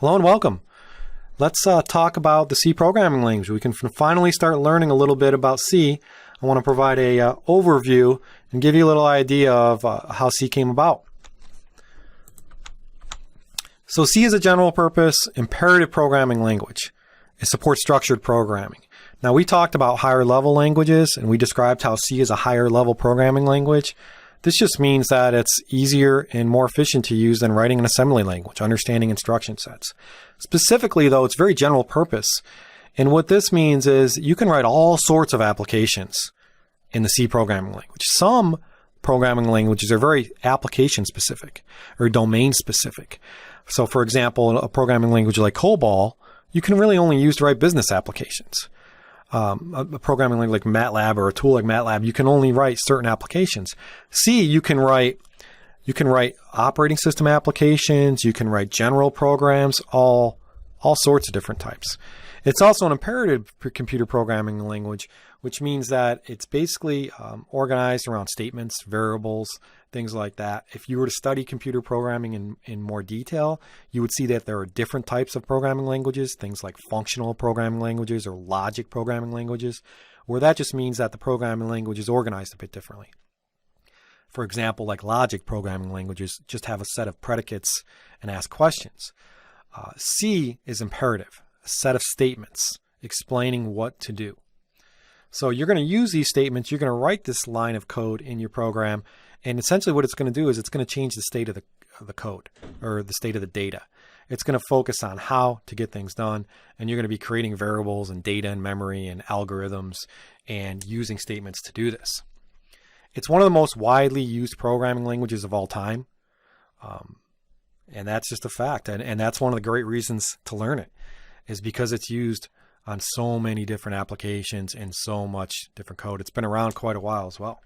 Hello and welcome. Let's talk about the C programming language. We can finally start learning a little bit about C. I want to provide a overview and give you a little idea of how C came about. So C is a general purpose imperative programming language. It supports structured programming. Now we talked about higher level languages and we described how C is a higher level programming language. This just means that it's easier and more efficient to use than writing an assembly language, understanding instruction sets. Specifically though, it's very general purpose. And what this means is you can write all sorts of applications in the C programming language. Some programming languages are very application specific or domain specific. So for example, a programming language like COBOL, you can really only use to write business applications. A programming language like MATLAB or a tool like MATLAB, you can only write certain applications. C, you can write operating system applications, you can write general programs, all sorts of different types. It's also an imperative computer programming language, which means that it's basically organized around statements, variables, things like that. If you were to study computer programming in more detail, you would see that there are different types of programming languages, things like functional programming languages or logic programming languages, where that just means that the programming language is organized a bit differently. For example, like logic programming languages just have a set of predicates and ask questions. C is imperative, a set of statements explaining what to do. So you're going to use these statements, you're going to write this line of code in your program, and essentially what it's going to do is it's going to change the state of the code or the state of the data. It's going to focus on how to get things done, and you're going to be creating variables and data and memory and algorithms and using statements to do this. It's one of the most widely used programming languages of all time, and that's just a fact. And that's one of the great reasons to learn it, is because it's used on so many different applications and so much different code. It's been around quite a while as well.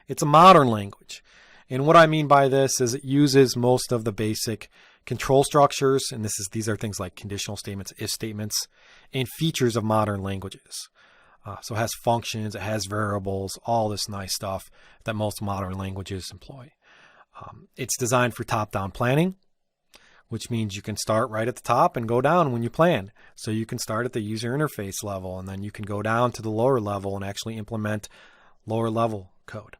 It's a modern language. And what I mean by this is it uses most of the basic control structures, and these are things like conditional statements, if statements, and features of modern languages. So it has functions, it has variables, all this nice stuff that most modern languages employ. It's designed for top-down planning, which means you can start right at the top and go down when you plan. So you can start at the user interface level, and then you can go down to the lower level and actually implement lower level code.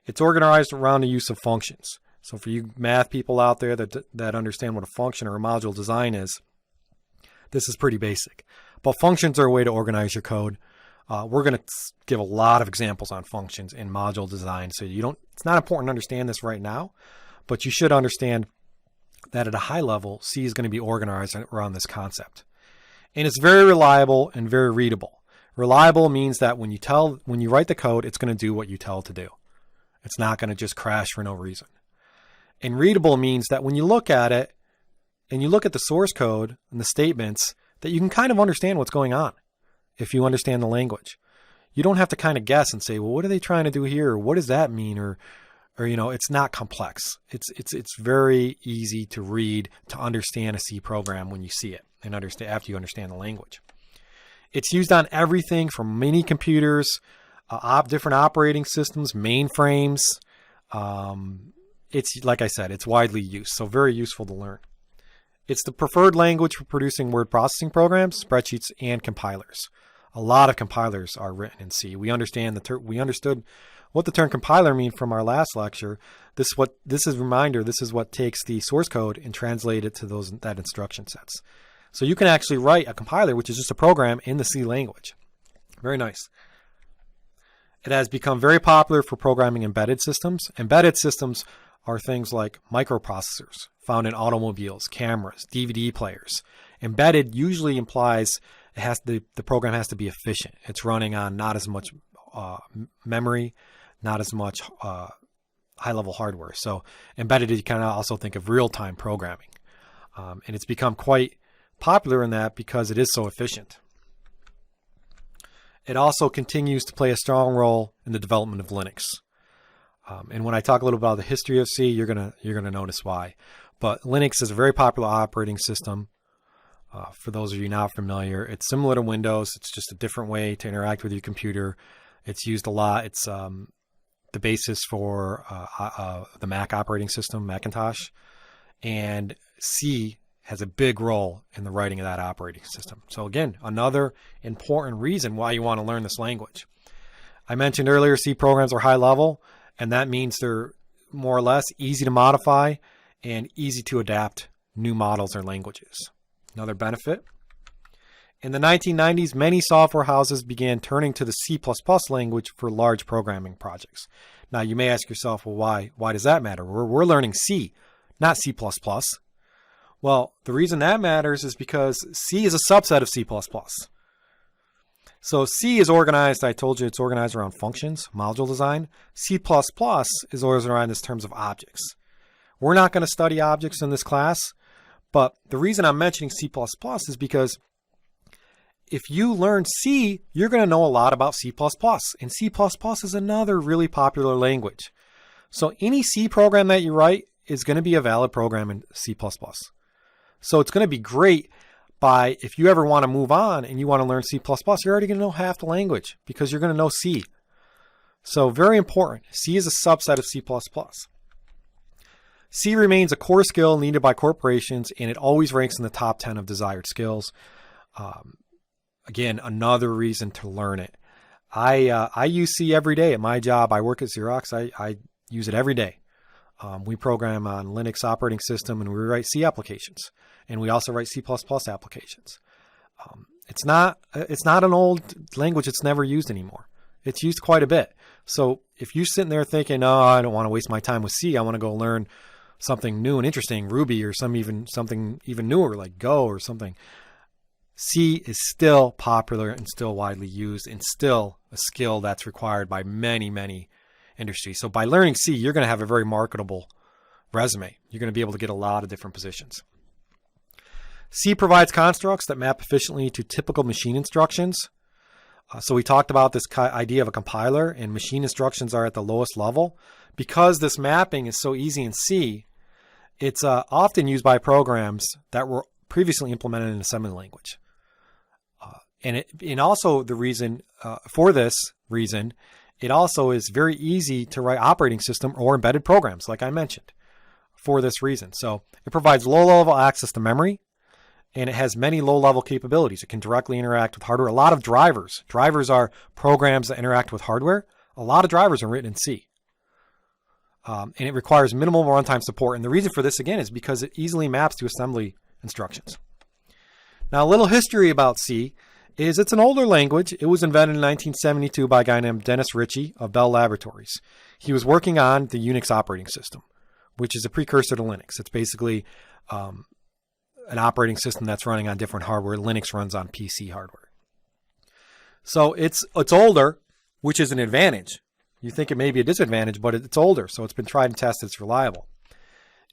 It's organized around the use of functions. So for you math people out there that understand what a function or a module design is, this is pretty basic. But functions are a way to organize your code. We're going to give a lot of examples on functions in module design. So it's not important to understand this right now, but you should understand that at a high level, C is going to be organized around this concept. And it's very reliable and very readable. Reliable means that when you write the code, it's going to do what you tell it to do. It's not going to just crash for no reason. And readable means that when you look at it and you look at the source code and the statements, that you can kind of understand what's going on if you understand the language. You don't have to kind of guess and say, well, what are they trying to do here? Or what does that mean? Or it's not complex. It's very easy to read, to understand a C program when you see it and understand after you understand the language. It's used on everything from mini computers, different operating systems, mainframes. It's, like I said, it's widely used, so very useful to learn. It's the preferred language for producing word processing programs, spreadsheets, and compilers. A lot of compilers are written in C. We understood what the term compiler means from our last lecture. This is a reminder. This is what takes the source code and translate it to that instruction sets. So you can actually write a compiler, which is just a program in the C language. Very nice. It has become very popular for programming embedded systems. Embedded systems are things like microprocessors found in automobiles, cameras, DVD players. Embedded usually implies the program has to be efficient. It's running on not as much memory, not as much high-level hardware. So embedded, you kind of also think of real-time programming. And it's become quite popular in that because it is so efficient. It also continues to play a strong role in the development of Linux. And when I talk a little about the history of C, you're gonna notice why. But Linux is a very popular operating system. For those of you not familiar, it's similar to Windows. It's just a different way to interact with your computer. It's used a lot. It's the basis for the Mac operating system, Macintosh. And C has a big role in the writing of that operating system. So again, another important reason why you want to learn this language. I mentioned earlier C programs are high level, and that means they're more or less easy to modify and easy to adapt new models or languages. Another benefit. In the 1990s, many software houses began turning to the C++ language for large programming projects. Now, you may ask yourself, well, why does that matter? We're learning C, not C++. Well, the reason that matters is because C is a subset of C++. So C is organized, I told you it's organized around functions, module design. C++ is organized in terms of objects. We're not going to study objects in this class, but the reason I'm mentioning C++ is because if you learn C, you're going to know a lot about C++. And C++ is another really popular language. So any C program that you write is going to be a valid program in C++. So it's going to be great if you ever want to move on and you want to learn C++, you're already going to know half the language because you're going to know C. So very important. C is a subset of C++. C remains a core skill needed by corporations, and it always ranks in the top 10 of desired skills. Again, another reason to learn it. I use C every day at my job. I work at Xerox. I use it every day. We program on Linux operating system, and we write C applications, and we also write C++ applications. It's not an old language. It's never used anymore. It's used quite a bit. So if you're sitting there thinking, "Oh, I don't want to waste my time with C. I want to go learn something new and interesting, Ruby or something even newer like Go or something," C is still popular and still widely used and still a skill that's required by many, many industries. So by learning C, you're going to have a very marketable resume. You're going to be able to get a lot of different positions. C provides constructs that map efficiently to typical machine instructions. So we talked about this idea of a compiler, and machine instructions are at the lowest level. Because this mapping is so easy in C, it's often used by programs that were previously implemented in assembly language. And also the reason, for this reason, it also is very easy to write operating system or embedded programs, like I mentioned, for this reason. So it provides low-level access to memory, and it has many low-level capabilities. It can directly interact with hardware. A lot of drivers. Drivers are programs that interact with hardware. A lot of drivers are written in C. And it requires minimal runtime support. And the reason for this, again, is because it easily maps to assembly instructions. Now, a little history about C is it's an older language. It was invented in 1972 by a guy named Dennis Ritchie of Bell Laboratories. He was working on the UNIX operating system, which is a precursor to Linux. It's basically an operating system that's running on different hardware. Linux runs on PC hardware. So it's older, which is an advantage. You think it may be a disadvantage, but it's older, so it's been tried and tested. It's reliable.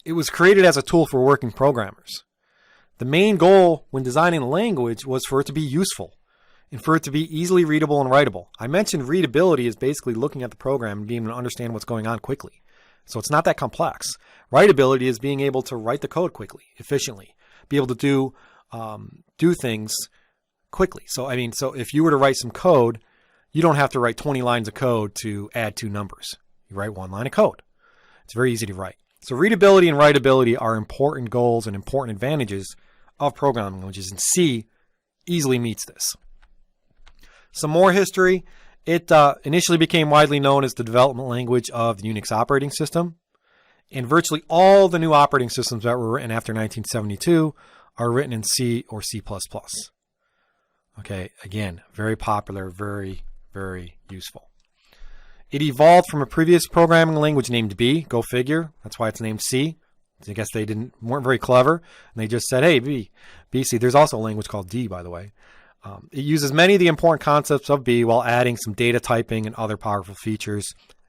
It was created as a tool for working programmers. The main goal when designing the language was for it to be useful and for it to be easily readable and writable. I mentioned readability is basically looking at the program and being able to understand what's going on quickly. So it's not that complex. Writability is being able to write the code quickly, efficiently, be able to do things quickly. So if you were to write some code, you don't have to write 20 lines of code to add two numbers. You write one line of code. It's very easy to write. So readability and writability are important goals and important advantages of programming languages, and C easily meets this. Some more history. It initially became widely known as the development language of the UNIX operating system, and virtually all the new operating systems that were written after 1972 are written in C or C++. Okay, again, very popular, very, very useful. It evolved from a previous programming language named B. Go figure. That's why it's named C. I guess they weren't very clever, and they just said, "Hey, B, C." There's also a language called D, by the way. It uses many of the important concepts of B while adding some data typing and other powerful features.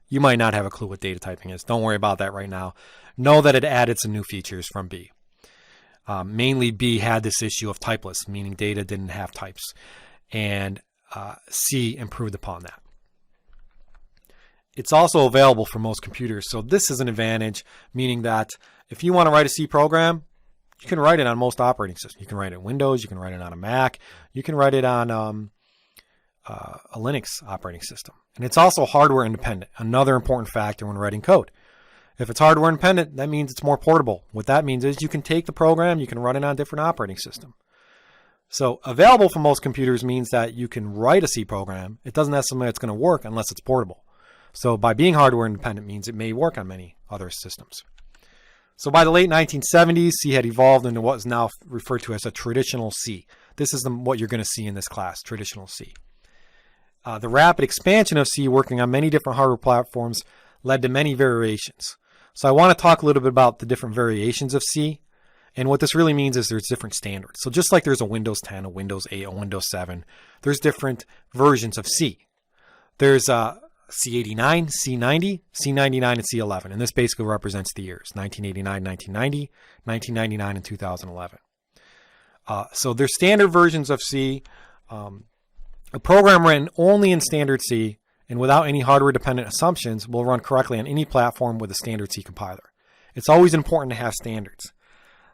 You might not have a clue what data typing is. Don't worry about that right now. Know that it added some new features from B. Mainly, B had this issue of typeless, meaning data didn't have types, and C improved upon that. It's also available for most computers, so this is an advantage, meaning that if you want to write a C program, you can write it on most operating systems. You can write it on Windows, you can write it on a Mac, you can write it on a Linux operating system. And it's also hardware independent, another important factor when writing code. If it's hardware independent, that means it's more portable. What that means is you can take the program, you can run it on a different operating system. So available for most computers means that you can write a C program. It doesn't necessarily mean it's going to work unless it's portable. So by being hardware independent means it may work on many other systems. So by the late 1970s, C had evolved into what is now referred to as a traditional C. This is what you're going to see in this class, traditional C. The rapid expansion of C working on many different hardware platforms led to many variations. So I want to talk a little bit about the different variations of C. And what this really means is there's different standards. So just like there's a Windows 10, a Windows 8, a Windows 7, there's different versions of C. There's C89, C90, C99, and C11. And this basically represents the years, 1989, 1990, 1999, and 2011. So there's standard versions of C. A program written only in standard C and without any hardware-dependent assumptions will run correctly on any platform with a standard C compiler. It's always important to have standards.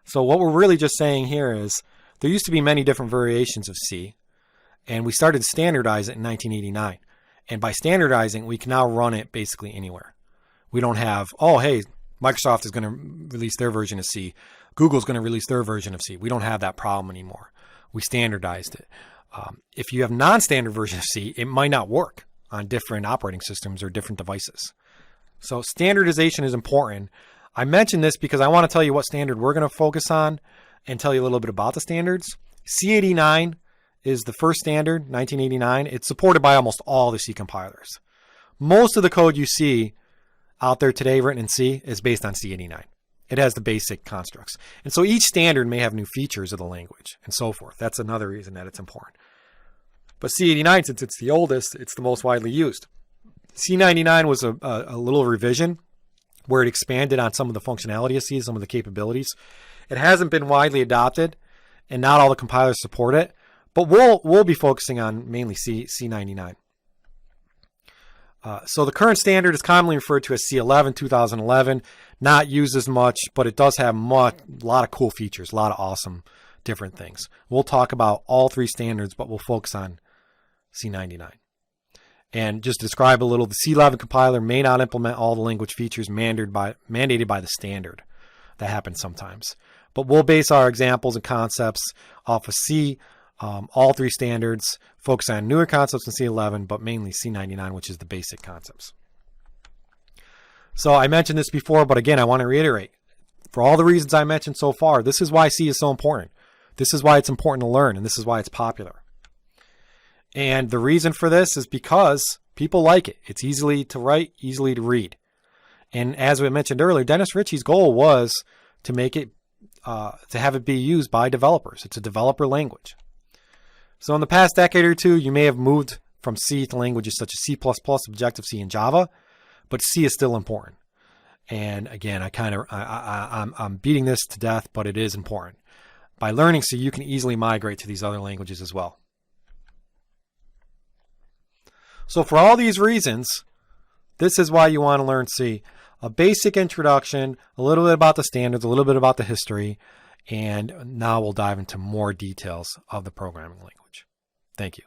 So what we're really just saying here is there used to be many different variations of C, and we started to standardize it in 1989. And by standardizing, we can now run it basically anywhere. We don't have, oh, hey, Microsoft is going to release their version of C. Google's going to release their version of C. We don't have that problem anymore. We standardized it. If you have non-standard version of C, it might not work on different operating systems or different devices. So standardization is important. I mention this because I want to tell you what standard we're going to focus on and tell you a little bit about the standards. C89 is the first standard, 1989. It's supported by almost all the C compilers. Most of the code you see out there today written in C is based on C89. It has the basic constructs. And so each standard may have new features of the language and so forth. That's another reason that it's important. But C89, since it's the oldest, it's the most widely used. C99 was a little revision where it expanded on some of the functionality of C, some of the capabilities. It hasn't been widely adopted, and not all the compilers support it. But we'll be focusing on mainly C99. So the current standard is commonly referred to as C11, 2011. Not used as much, but it does have a lot of cool features, a lot of awesome different things. We'll talk about all three standards, but we'll focus on C99. And just to describe a little, the C11 compiler may not implement all the language features mandated by the standard. That happens sometimes. But we'll base our examples and concepts off of C, all three standards, focus on newer concepts in C11, but mainly C99, which is the basic concepts. So I mentioned this before, but again, I want to reiterate. For all the reasons I mentioned so far, this is why C is so important. This is why it's important to learn, and this is why it's popular. And the reason for this is because people like it. It's easily to write, easily to read. And as we mentioned earlier, Dennis Ritchie's goal was to make it, to have it be used by developers. It's a developer language. So in the past decade or two, you may have moved from C to languages such as C++, Objective-C, and Java, but C is still important. And again, I'm beating this to death, but it is important. By learning C, you can easily migrate to these other languages as well. So for all these reasons, this is why you want to learn C. A basic introduction, a little bit about the standards, a little bit about the history, and now we'll dive into more details of the programming language. Thank you.